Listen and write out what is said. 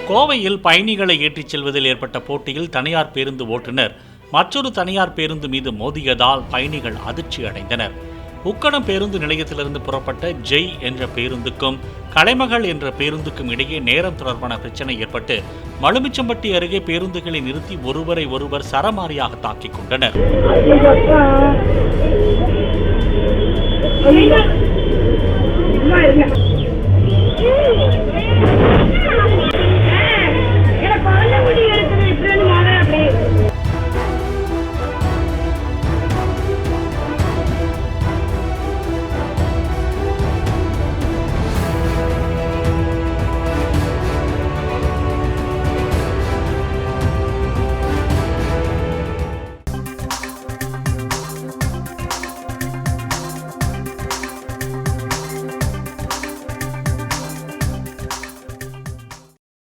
கோவையில் பயணிகளை ஏற்றிச் செல்வதில் ஏற்பட்ட போட்டியில் தனியார் பேருந்து ஓட்டுநர் மற்றொரு தனியார் பேருந்து மீது மோதியதால் பயணிகள் அதிர்ச்சி அடைந்தனர். உக்கடம் பேருந்து நிலையத்திலிருந்து புறப்பட்ட ஜெய் என்ற பேருந்துக்கும் கலைமகள் என்ற பேருந்துக்கும் இடையே நேரம் தொடர்பான பிரச்சனை ஏற்பட்டு மலுமிச்சம்பட்டி அருகே பேருந்துகளை நிறுத்தி ஒருவரை ஒருவர் சரமாரியாக தாக்கிக் கொண்டனர்.